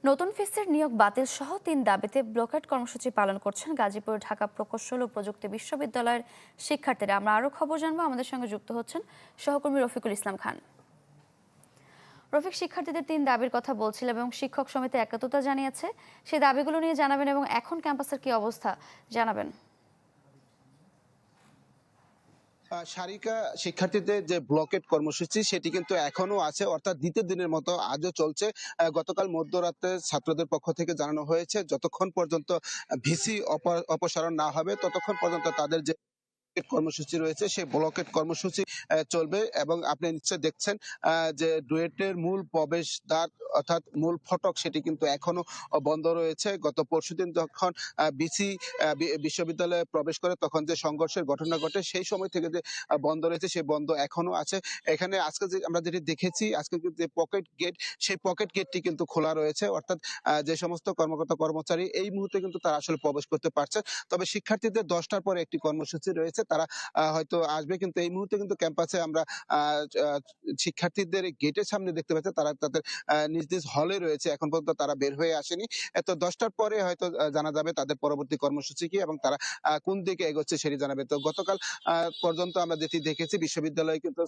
নতুন ফিসের নিয়োগ বাতিল সহ ৩ দাবিতে ব্লকেট কর্মসূচি পালন করছেন গাজীপুর ঢাকা প্রকৌশল ও প্রযুক্তি বিশ্ববিদ্যালয়ের শিক্ষার্থীরা। আমরা আরও খবর জানবো, আমাদের সঙ্গে যুক্ত হচ্ছেন সহকর্মী রফিকুল ইসলাম খান। রফিক, শিক্ষার্থীদের ৩ দাবির কথা বলছিল এবং শিক্ষক সমিতি একাত্মতা জানিয়েছে, সেই দাবিগুলো নিয়ে জানাবেন এবং এখন ক্যাম্পাসের কি অবস্থা জানাবেন। সারিকা শিক্ষার্থীদের যে ব্লকেট কর্মসূচি সেটি কিন্তু এখনো আছে, অর্থাৎ দ্বিতীয় দিনের মতো আজও চলছে। গতকাল মধ্যরাতে ছাত্রদের পক্ষ থেকে জানানো হয়েছে যতক্ষণ পর্যন্ত ভিসি অপসারণ না হবে ততক্ষণ পর্যন্ত তাদের যে কর্মসূচি রয়েছে সেই ব্লকেট কর্মসূচি চলবে। এবং আপনি নিশ্চয় দেখছেন যে ডুয়েটের মূল প্রবেশদ্বার অর্থাৎ মূল ফটক সেটি কিন্তু এখনো বন্ধ রয়েছে। গত পরশুদিন যখন বিসি বিশ্ববিদ্যালয়ে প্রবেশ করে তখন যে সংঘর্ষের ঘটনা ঘটে সেই সময় থেকে যে বন্ধ রয়েছে সেই বন্ধ এখনো আছে। এখানে আজকে যে আমরা যেটি দেখেছি, আজকে যে পকেট গেট সেই পকেট গেটটি কিন্তু খোলা রয়েছে, অর্থাৎ যে সমস্ত কর্মকর্তা কর্মচারী এই মুহূর্তে কিন্তু তারা আসলে প্রবেশ করতে পারছে। তবে শিক্ষার্থীদের 10টার পরে একটি কর্মসূচি রয়েছে, তারা হয়তো আসবে, কিন্তু এই মুহূর্তে কিন্তু ক্যাম্পাসে আমরা শিক্ষার্থীদের গেটের সামনে দেখতে পাচ্ছি তারা তাদের নিজ নিজ হলে রয়েছে, এখন পর্যন্ত তারা বের হয়ে আসেনি। তো 10টার পরে হয়তো জানা যাবে তাদের পরবর্তী কর্মসূচি কি এবং তারা কোন দিকে এগোচ্ছে সেটি জানাবে। তো গতকাল পর্যন্ত আমরা যেটি দেখেছি বিশ্ববিদ্যালয়ে কিন্তু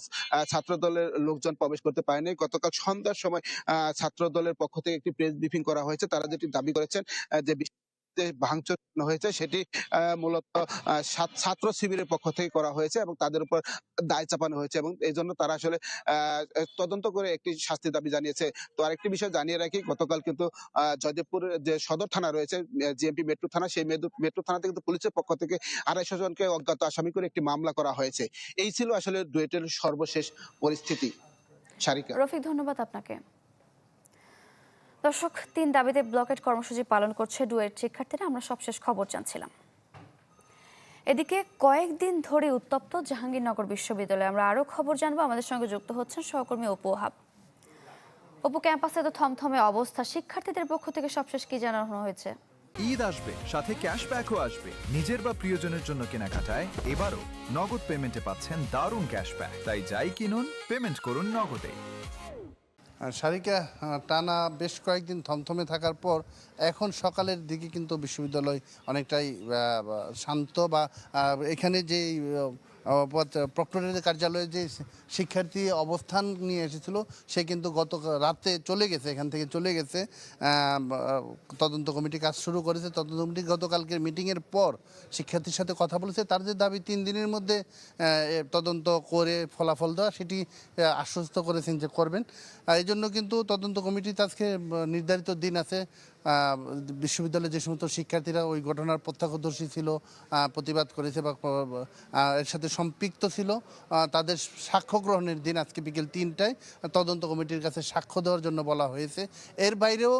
ছাত্র দলের লোকজন প্রবেশ করতে পারেনি। গতকাল সন্ধ্যার সময় ছাত্র দলের পক্ষ থেকে একটি প্রেস ব্রিফিং করা হয়েছে। তারা যেটি দাবি করেছেন যে ভাঙচুর হয়েছে সেটি মূলত ছাত্র শিবিরের পক্ষ থেকে করা হয়েছে এবং তাদের উপর দায় চাপানো হয়েছে এবং এই জন্য তারা আসলে তদন্ত করে একটি শাস্তির দাবি জানিয়েছে। তো আরেকটি বিষয় জানিয়ে রাখি, গতকাল কিন্তু জয়দেবপুরের যে সদর থানা রয়েছে জিএমপি মেট্রো থানা, সেই মেট্রো থানাতে কিন্তু পুলিশের পক্ষ থেকে 250 জনকে অজ্ঞাত আসামি করে একটি মামলা করা হয়েছে। এই ছিল আসলে ডুয়েটের সর্বশেষ পরিস্থিতি। সারিকা। রফিক, ধন্যবাদ আপনাকে। দর্শক, ৩ দাবিতে ব্লকেট কর্মসূচি পালন করছে ডুয়েট শিক্ষার্থীরা। আমরা সবশেষ খবর জানছিলাম। এদিকে কয়েকদিন ধরে উত্তপ্ত জাহাঙ্গীরনগর বিশ্ববিদ্যালয়ে। আমরা আরও খবর জানবো, আমাদের সঙ্গে যুক্ত হচ্ছেন সহকর্মী অপু ওহাব। অপু, ক্যাম্পাসে তো থমথমে অবস্থা, শিক্ষার্থীদের পক্ষ থেকে সবশেষ কি জানানো হয়েছে? ঈদ আসবে, সাথে ক্যাশব্যাকও আসবে। নিজের বা প্রিয়জনের জন্য কেনাকাটায় এবারও নগদ পেমেন্টে পাচ্ছেন দারুণ ক্যাশব্যাক। তাই যাই কিনুন, পেমেন্ট করুন নগদে। সারিকা, টানা বেশ কয়েকদিন থমথমে থাকার পর এখন সকালের দিকে কিন্তু বিশ্ববিদ্যালয় অনেকটাই শান্ত, বা এখানে যে প্রক্টরের কার্যালয়ে যে শিক্ষার্থী অবস্থান নিয়ে এসেছিল সে কিন্তু গত রাতে চলে গেছে, এখান থেকে চলে গেছে। তদন্ত কমিটি কাজ শুরু করেছে। তদন্ত কমিটি গতকালকের মিটিংয়ের পর শিক্ষার্থীর সাথে কথা বলেছে। তার যে দাবি 3 দিনের মধ্যে তদন্ত করে ফলাফল দেওয়া, সেটি আশ্বস্ত করেছেন যে করবেন। এই জন্য কিন্তু তদন্ত কমিটিতে আজকে নির্ধারিত দিন আছে। বিশ্ববিদ্যালয়ের যে সমস্ত শিক্ষার্থীরা ওই ঘটনার প্রত্যক্ষদর্শী ছিল, প্রতিবাদ করেছে বা এর সাথে সম্পৃক্ত ছিল, তাদের সাক্ষ্য গ্রহণের দিন আজকে বিকেল 3টায় তদন্ত কমিটির কাছে সাক্ষ্য দেওয়ার জন্য বলা হয়েছে। এর বাইরেও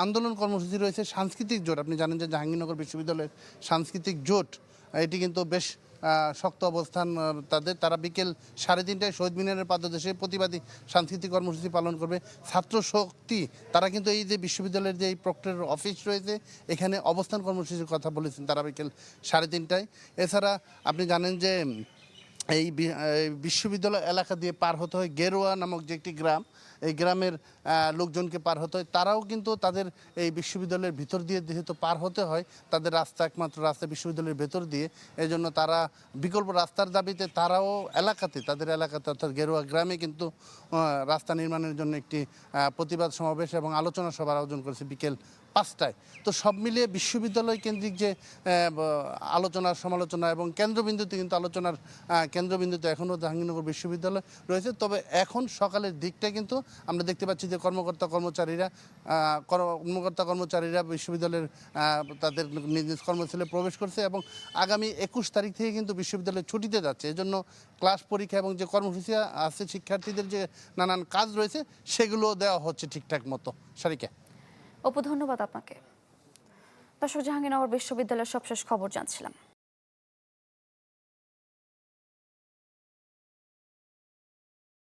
আন্দোলন কর্মসূচি রয়েছে। সাংস্কৃতিক জোট, আপনি জানেন যে জাহাঙ্গীরনগর বিশ্ববিদ্যালয়ের সাংস্কৃতিক জোট এটি কিন্তু বেশ শক্ত অবস্থান তারা বিকেল 3:30টায় শহীদ মিনারের পাদদেশে প্রতিবাদী সাংস্কৃতিক কর্মসূচি পালন করবে। ছাত্র শক্তি তারা কিন্তু এই যে বিশ্ববিদ্যালয়ের যে এই প্রক্টরের অফিস রয়েছে এখানে অবস্থান কর্মসূচির কথা বলেছেন তারা বিকেল 3:30টায়। এছাড়া আপনি জানেন যে এই বিশ্ববিদ্যালয় এলাকা দিয়ে পার হতে হয় গেরুয়া নামক যে একটি গ্রাম, এই গ্রামের লোকজনকে পার হতে হয়। তারাও কিন্তু তাদের এই বিশ্ববিদ্যালয়ের ভিতর দিয়ে যেহেতু পার হতে হয়, তাদের রাস্তা একমাত্র রাস্তা বিশ্ববিদ্যালয়ের ভেতর দিয়ে, এই জন্য তারা বিকল্প রাস্তার দাবিতে তারাও তাদের এলাকাতে অর্থাৎ গেরুয়া গ্রামে কিন্তু রাস্তা নির্মাণের জন্য একটি প্রতিবাদ সমাবেশ এবং আলোচনা সভার আয়োজন করেছে বিকেল 5টায়। তো সব মিলিয়ে বিশ্ববিদ্যালয় কেন্দ্রিক যে আলোচনা সমালোচনা এবং কেন্দ্রবিন্দুতে কিন্তু আলোচনার কেন্দ্রবিন্দুতে এখনও জাহাঙ্গীরনগর বিশ্ববিদ্যালয় রয়েছে। তবে এখন সকালের দিকটা কিন্তু আমরা দেখতে পাচ্ছি যে কর্মকর্তা কর্মচারীরা বিশ্ববিদ্যালয়ের তাদের নিজ নিজ কর্মস্থলে প্রবেশ করছে এবং আগামী 21 তারিখ থেকে কিন্তু বিশ্ববিদ্যালয় ছুটিতে যাচ্ছে। এজন্য ক্লাস পরীক্ষা এবং যে কর্মসূচি আছে শিক্ষার্থীদের যে নানান কাজ রয়েছে সেগুলো দেওয়া হচ্ছে ঠিকঠাক মতো। সারিকা। অপু, ধন্যবাদ আপনাকে। দর্শক, জাহাঙ্গীরনগর বিশ্ববিদ্যালয়ের সবশেষ খবর জানছিলাম।